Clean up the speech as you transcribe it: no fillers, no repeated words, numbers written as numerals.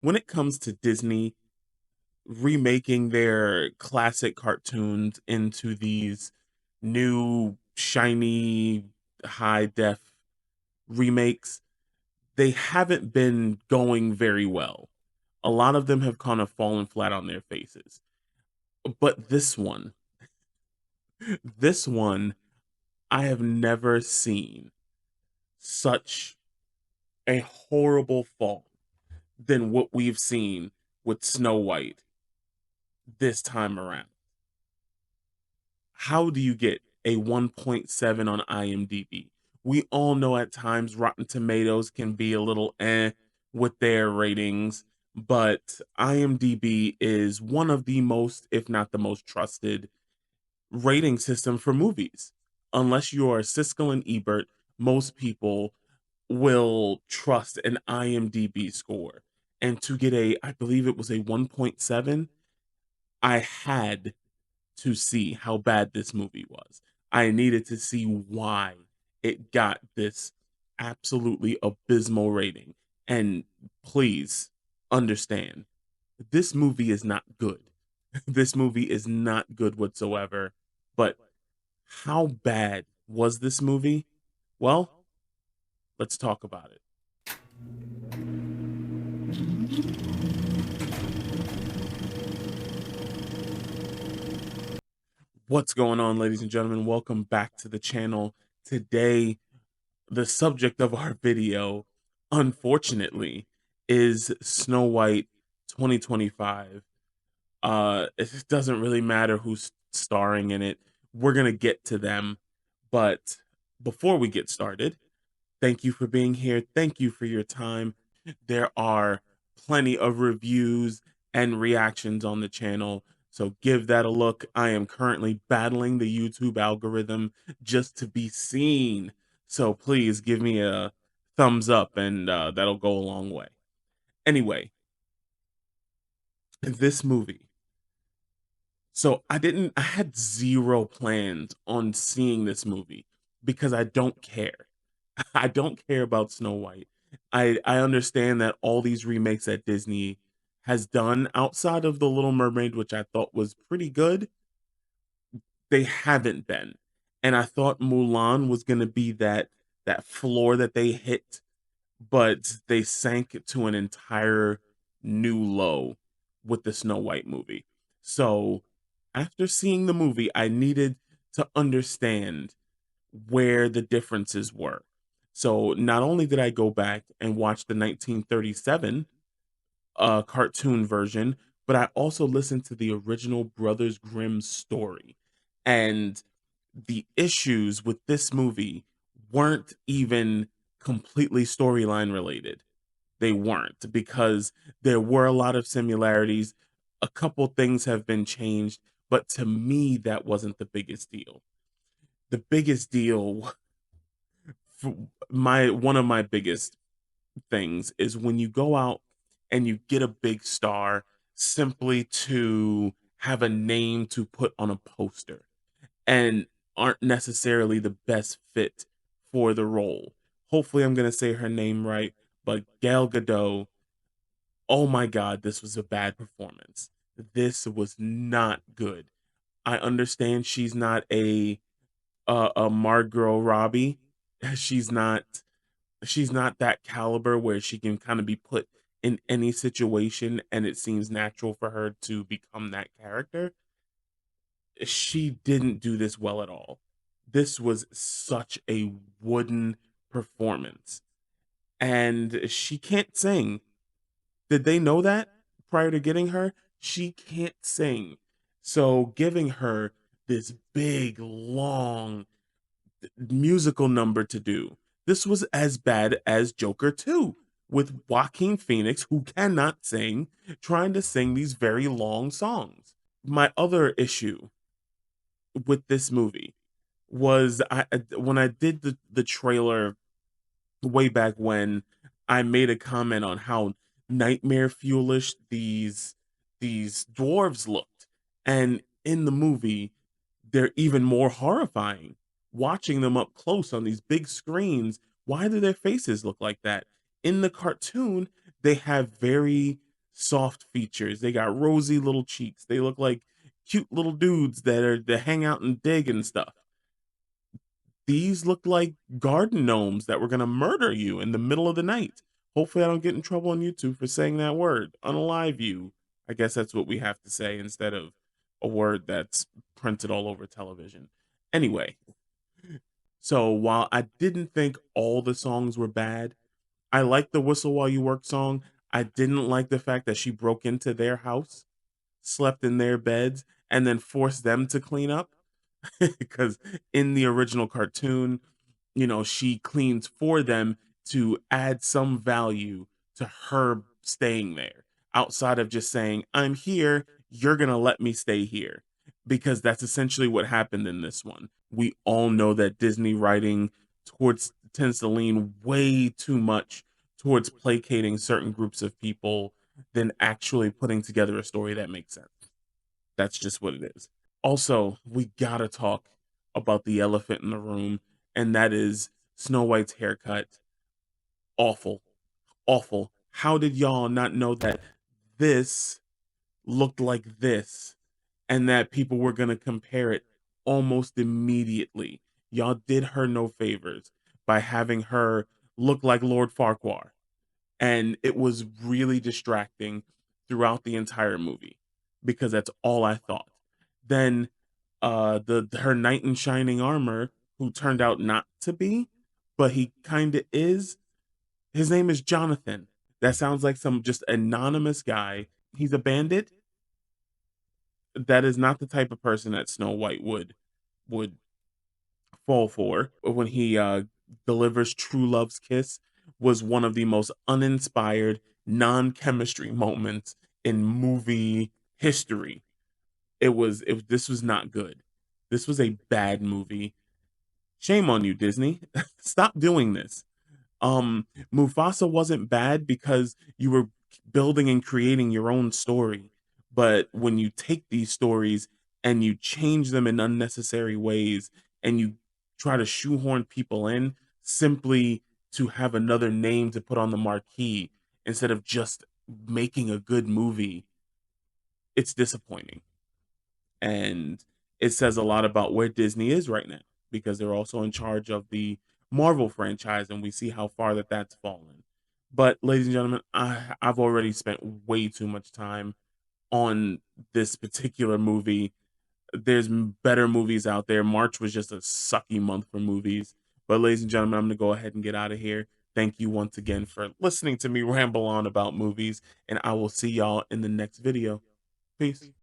when it comes to Disney remaking their classic cartoons into these new shiny high def remakes, they haven't been going very well. A lot of them have kind of fallen flat on their faces. But this one, I have never seen such a horrible fall than what we've seen with Snow White this time around. How do you get a 1.7 on IMDb? We all know at times Rotten Tomatoes can be a little with their ratings, but IMDb is one of the most, if not the most trusted rating system for movies. Unless you are Siskel and Ebert, most people will trust an IMDb score. And to get I believe it was a 1.7, I had to see how bad this movie was. I needed to see why it got this absolutely abysmal rating. And please understand, this movie is not good. This movie is not good whatsoever. But how bad was this movie? Well, let's talk about it. What's going on, ladies and gentlemen? Welcome back to the channel. Today, the subject of our video, unfortunately, is Snow White 2025. It doesn't really matter who's starring in it. We're gonna get to them, but before we get started, thank you for being here. Thank you for your time. There are plenty of reviews and reactions on the channel, so give that a look. I am currently battling the YouTube algorithm just to be seen. So please give me a thumbs up and that'll go a long way. Anyway, this movie. So I had zero plans on seeing this movie because I don't care. I don't care about Snow White. I understand that all these remakes that Disney has done outside of The Little Mermaid, which I thought was pretty good, they haven't been. And I thought Mulan was going to be that floor that they hit, but they sank it to an entire new low with the Snow White movie. So, after seeing the movie, I needed to understand where the differences were. So not only did I go back and watch the 1937 cartoon version, but I also listened to the original Brothers Grimm story. And the issues with this movie weren't even completely storyline related. They weren't, because there were a lot of similarities. A couple things have been changed, but to me, that wasn't the biggest deal. The biggest deal, my one of my biggest things, is when you go out and you get a big star simply to have a name to put on a poster and aren't necessarily the best fit for the role. Hopefully I'm going to say her name right, but Gal Gadot, oh my god, this was a bad performance. This was not good. I understand she's not a Margot Robbie. She's not she's not that caliber where she can kind of be put in any situation and it seems natural for her to become that character. She didn't do this well at all. This was such a wooden performance. And she can't sing. Did they know that prior to getting her? She can't sing. So giving her this big, long musical number to do. This was as bad as Joker 2 with Joaquin Phoenix, who cannot sing, trying to sing these very long songs. My other issue with this movie was when I did the trailer way back when, I made a comment on how nightmare fuelish these dwarves looked. And in the movie, they're even more horrifying. Watching them up close on these big screens, why do their faces look like that? In the cartoon, they have very soft features. They got rosy little cheeks. They look like cute little dudes that hang out and dig and stuff. These look like garden gnomes that were gonna murder you in the middle of the night. Hopefully, I don't get in trouble on YouTube for saying that word. Unalive you. I guess that's what we have to say instead of a word that's printed all over television. Anyway, so while I didn't think all the songs were bad, I like the Whistle While You Work song. I didn't like the fact that she broke into their house, slept in their beds, and then forced them to clean up. Because in the original cartoon, she cleans for them to add some value to her staying there outside of just saying, I'm here, you're going to let me stay here. Because that's essentially what happened in this one. We all know that Disney writing towards tends to lean way too much towards placating certain groups of people than actually putting together a story that makes sense. That's just what it is. Also, we gotta talk about the elephant in the room, and that is Snow White's haircut. Awful, awful. How did y'all not know that this looked like this and that people were gonna compare it almost immediately? Y'all did her no favors by having her look like Lord Farquhar, and it was really distracting throughout the entire movie because that's all I thought. Then the her knight in shining armor, who turned out not to be, but he kind of is. His name is Jonathan. That sounds like some just anonymous guy. He's a bandit. That is not the type of person that Snow White would fall for. When he delivers true love's kiss was one of the most uninspired non-chemistry moments in movie history. This was not good. This was a bad movie. Shame on you, Disney. Stop doing this. Mufasa wasn't bad because you were building and creating your own story. But when you take these stories and you change them in unnecessary ways and you try to shoehorn people in simply to have another name to put on the marquee instead of just making a good movie, it's disappointing. And it says a lot about where Disney is right now because they're also in charge of the Marvel franchise, and we see how far that's fallen. But, ladies and gentlemen, I've already spent way too much time on this particular movie. There's better movies out there. March was just a sucky month for movies. But, ladies and gentlemen, I'm going to go ahead and get out of here. Thank you once again for listening to me ramble on about movies, and I will see y'all in the next video. Peace.